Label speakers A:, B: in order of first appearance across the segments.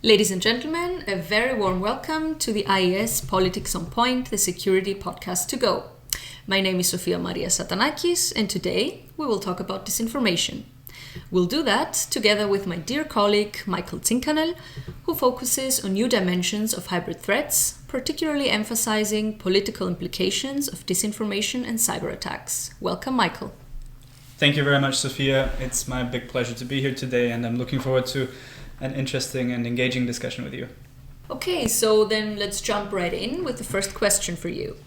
A: Ladies and gentlemen, a very warm welcome to the IES Politics on Point, the Security Podcast to Go. My name is Sofia Maria Satanakis, and today we will talk about disinformation. We'll do that together with my dear colleague Michael Zinkanell, who focuses on new dimensions of hybrid threats, particularly emphasizing political implications of disinformation and cyber attacks. Welcome, Michael.
B: Thank you very much, Sophia. It's my big pleasure to be here today, and I'm looking forward to an interesting and engaging discussion with you.
A: Okay, so then let's jump right in with the first question for you.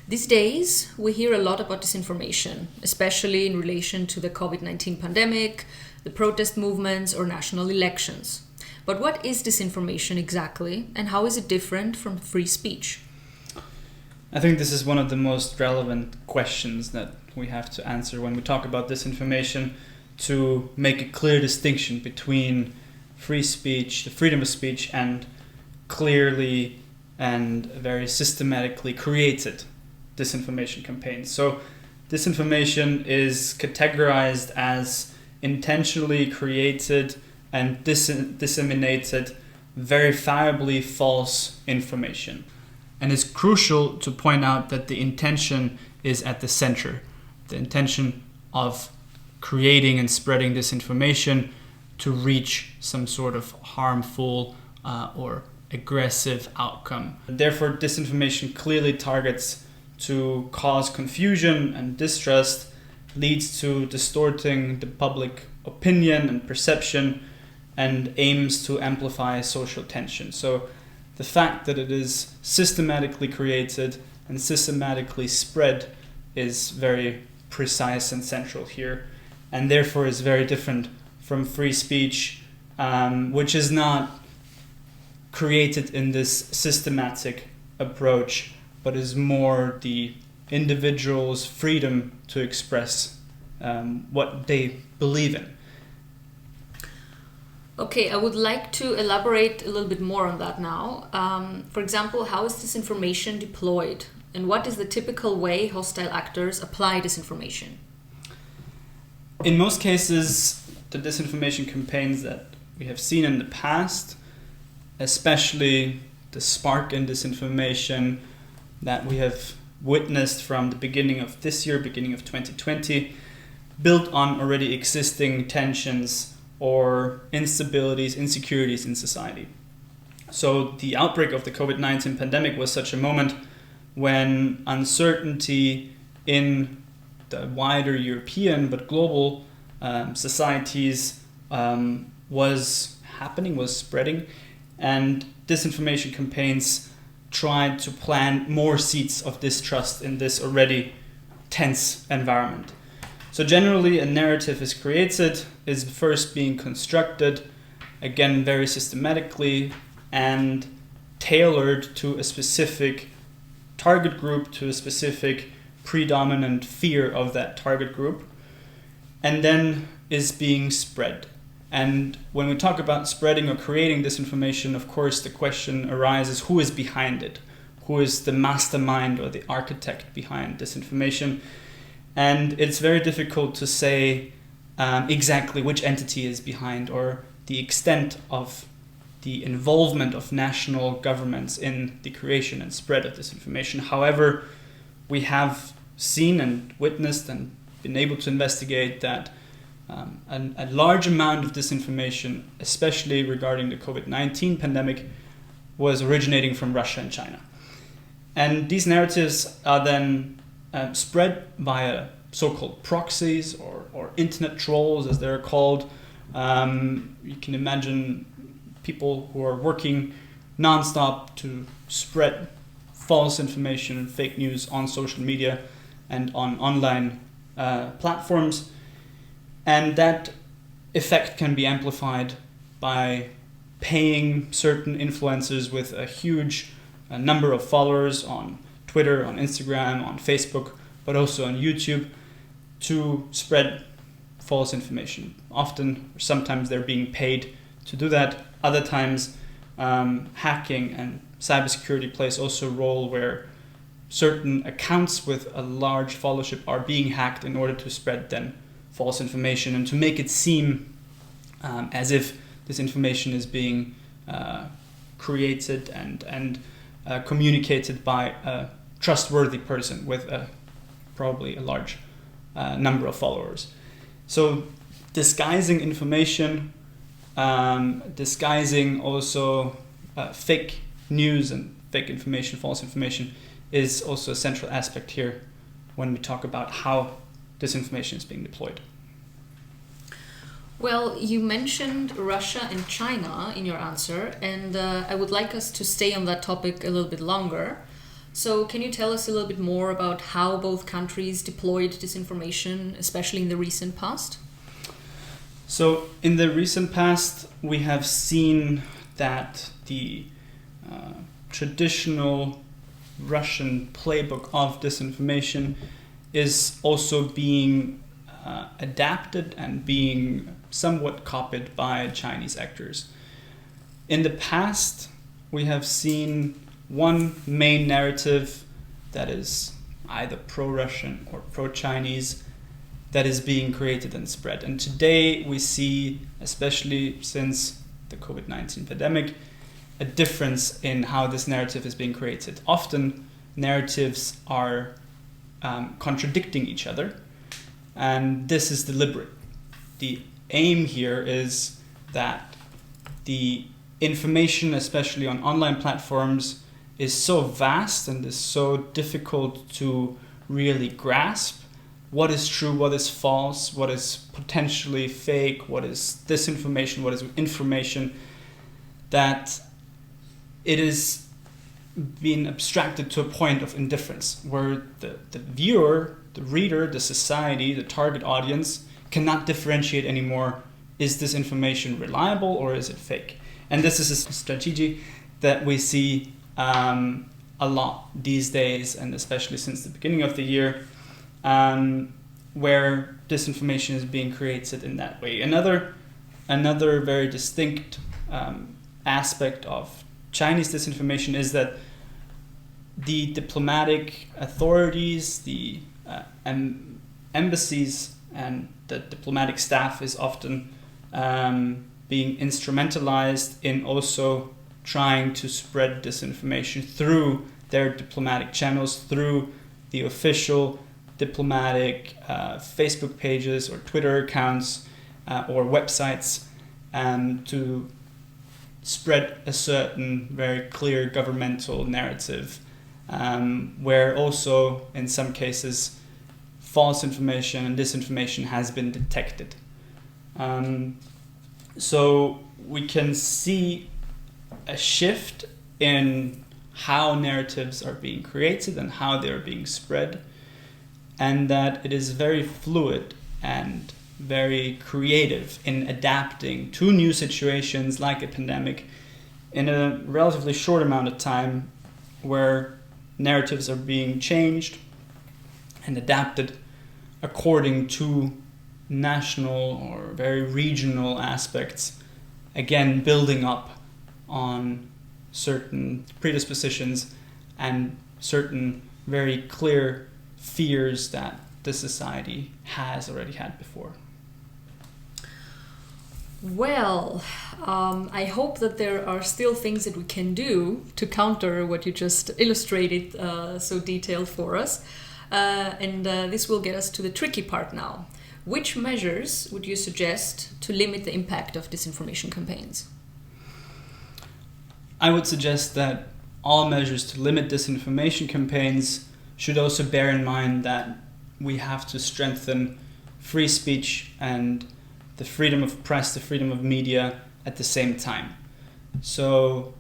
A: These days, we hear a lot about disinformation, especially in relation to the COVID-19 pandemic, the protest movements, or national elections. But what is disinformation exactly, and how is it different from free speech?
B: I think this is one of the most relevant questions that we have to answer when we talk about disinformation, to make a clear distinction between free speech, the freedom of speech, and clearly and very systematically created disinformation campaigns. So disinformation is categorized as intentionally created and disseminated verifiably false information. And it's crucial to point out that the intention is at the center. The intention of creating and spreading disinformation to reach some sort of harmful or aggressive outcome. Therefore, disinformation clearly targets to cause confusion and distrust, leads to distorting the public opinion and perception, and aims to amplify social tension. So the fact that it is systematically created and systematically spread is very precise and central here, and therefore is very different from free speech, which is not created in this systematic approach, but is more the individual's freedom to express what they believe in.
A: Okay, I would like to elaborate a little bit more on that now. For example, how is disinformation deployed, and what is the typical way hostile actors apply disinformation?
B: In most cases, the disinformation campaigns that we have seen in the past, especially the spark in disinformation that we have witnessed from the beginning of this year, beginning of 2020, built on already existing tensions or instabilities, insecurities in society. So the outbreak of the COVID-19 pandemic was such a moment when uncertainty in the wider European but global societies was spreading, and disinformation campaigns tried to plant more seeds of distrust in this already tense environment. So generally a narrative is created, is first being constructed, again very systematically and tailored to a specific target group, to a specific predominant fear of that target group, and then is being spread. And when we talk about spreading or creating disinformation, of course, the question arises, who is behind it? Who is the mastermind or the architect behind disinformation? And it's very difficult to say exactly which entity is behind, or the extent of the involvement of national governments in the creation and spread of disinformation. However, we have seen and witnessed and been able to investigate that a large amount of disinformation, especially regarding the COVID-19 pandemic, was originating from Russia and China. And these narratives are then spread via so-called proxies or internet trolls, as they're called. You can imagine people who are working nonstop to spread false information and fake news on social media and on online platforms. And that effect can be amplified by paying certain influencers with a huge number of followers on Twitter, on Instagram, on Facebook, but also on YouTube, to spread false information. Often, or sometimes they're being paid to do that. Other times, hacking and cybersecurity plays also a role where certain accounts with a large followership are being hacked in order to spread then false information and to make it seem as if this information is being created and communicated by a trustworthy person with probably a large number of followers. So disguising information, disguising also fake news and fake information, false information, is also a central aspect here when we talk about how disinformation is being deployed.
A: Well, you mentioned Russia and China in your answer, and I would like us to stay on that topic a little bit longer. So can you tell us a little bit more about how both countries deployed disinformation, especially in the recent past?
B: So in the recent past, we have seen that the traditional Russian playbook of disinformation is also being adapted and being somewhat copied by Chinese actors. In the past, we have seen one main narrative that is either pro-Russian or pro-Chinese that is being created and spread. And today we see, especially since the COVID-19 pandemic, a difference in how this narrative is being created. Often narratives are contradicting each other, and this is deliberate. The aim here is that the information, especially on online platforms, is so vast and is so difficult to really grasp what is true, what is false, what is potentially fake, what is disinformation, what is information, that it is being abstracted to a point of indifference where the viewer, the reader, the society, the target audience cannot differentiate anymore. Is this information reliable or is it fake? And this is a strategy that we see a lot these days, and especially since the beginning of the year, where disinformation is being created in that way. Another very distinct aspect of Chinese disinformation is that the diplomatic authorities, the embassies, and the diplomatic staff is often being instrumentalized in also trying to spread disinformation through their diplomatic channels, through the official diplomatic Facebook pages or Twitter accounts or websites, to spread a certain very clear governmental narrative, where also in some cases false information and disinformation has been detected. So we can see a shift in how narratives are being created and how they're being spread, and that it is very fluid and very creative in adapting to new situations like a pandemic in a relatively short amount of time, where narratives are being changed and adapted according to national or very regional aspects, again building up on certain predispositions and certain very clear fears that the society has already had before.
A: Well, I hope that there are still things that we can do to counter what you just illustrated so detailed for us. And this will get us to the tricky part now. Which measures would you suggest to limit the impact of disinformation campaigns?
B: I would suggest that all measures to limit disinformation campaigns should also bear in mind that we have to strengthen free speech and the freedom of press, the freedom of media at the same time. So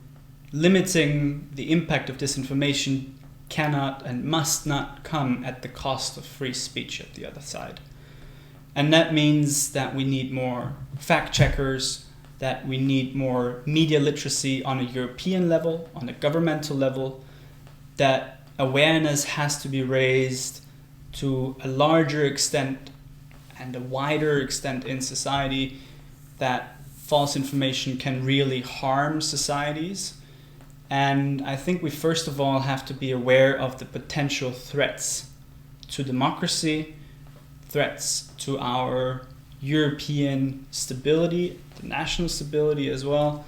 B: limiting the impact of disinformation cannot and must not come at the cost of free speech at the other side. And that means that we need more fact checkers, that we need more media literacy on a European level, on a governmental level, that awareness has to be raised to a larger extent and a wider extent in society, that false information can really harm societies. And I think we first of all have to be aware of the potential threats to democracy, threats to our European stability, the national stability as well,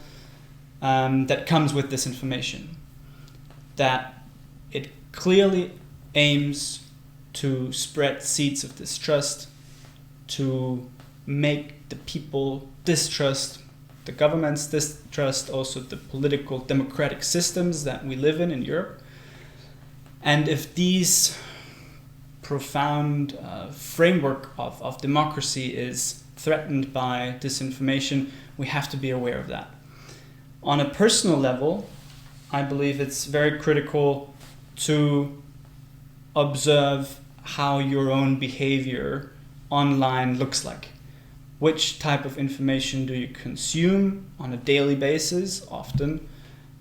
B: that comes with disinformation. That it clearly aims to spread seeds of distrust, to make the people distrust the governments, distrust also the political democratic systems that we live in Europe. And if these profound framework of democracy is threatened by disinformation, we have to be aware of that. On a personal level, I believe it's very critical to observe how your own behavior online looks like. Which type of information do you consume on a daily basis? Often,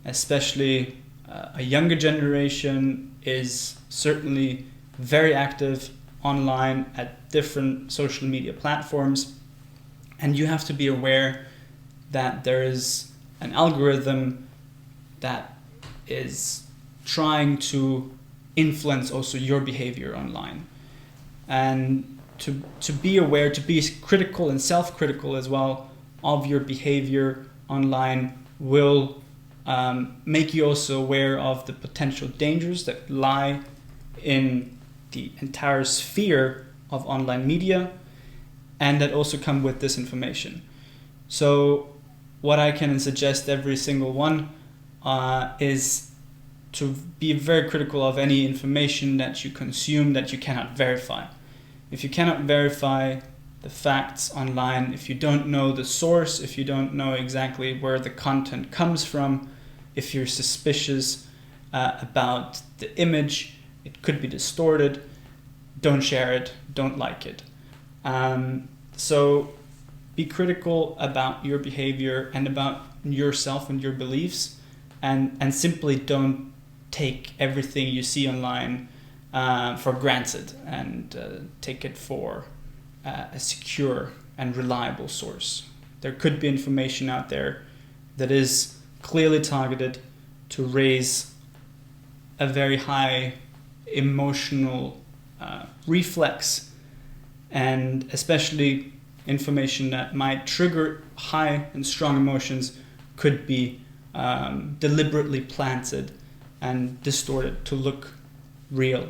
B: especially a younger generation is certainly very active online at different social media platforms, and you have to be aware that there is an algorithm that is trying to influence also your behavior online. And to be aware, to be critical and self-critical as well of your behavior online will make you also aware of the potential dangers that lie in the entire sphere of online media and that also come with disinformation. So what I can suggest every single one is to be very critical of any information that you consume that you cannot verify. If you cannot verify the facts online, if you don't know the source, if you don't know exactly where the content comes from, if you're suspicious about the image, it could be distorted, don't share it, don't like it. So be critical about your behavior and about yourself and your beliefs, and simply don't take everything you see online for granted and take it for a secure and reliable source. There could be information out there that is clearly targeted to raise a very high emotional reflex, and especially information that might trigger high and strong emotions could be deliberately planted and distorted to look real.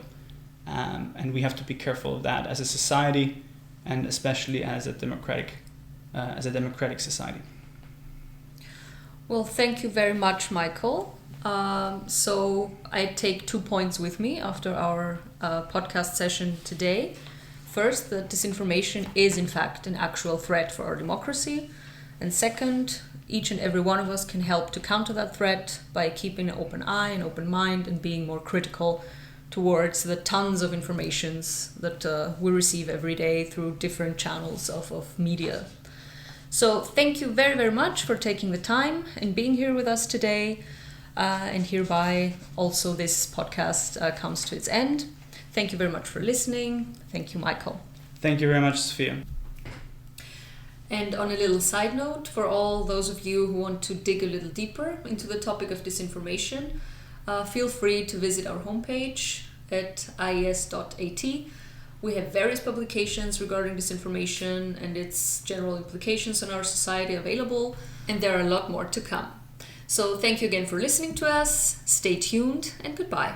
B: And we have to be careful of that as a society, and especially as a democratic society.
A: Well, thank you very much, Michael. So I take 2 points with me after our podcast session today. First, that disinformation is in fact an actual threat for our democracy. And second, each and every one of us can help to counter that threat by keeping an open eye, an open mind, and being more critical towards the tons of informations that we receive every day through different channels of media. So thank you very, very much for taking the time and being here with us today. And hereby also this podcast comes to its end. Thank you very much for listening. Thank you, Michael.
B: Thank you very much, Sophia.
A: And on a little side note, for all those of you who want to dig a little deeper into the topic of disinformation, feel free to visit our homepage at AIES.at. We have various publications regarding disinformation and its general implications on our society available, and there are a lot more to come. So thank you again for listening to us. Stay tuned and goodbye.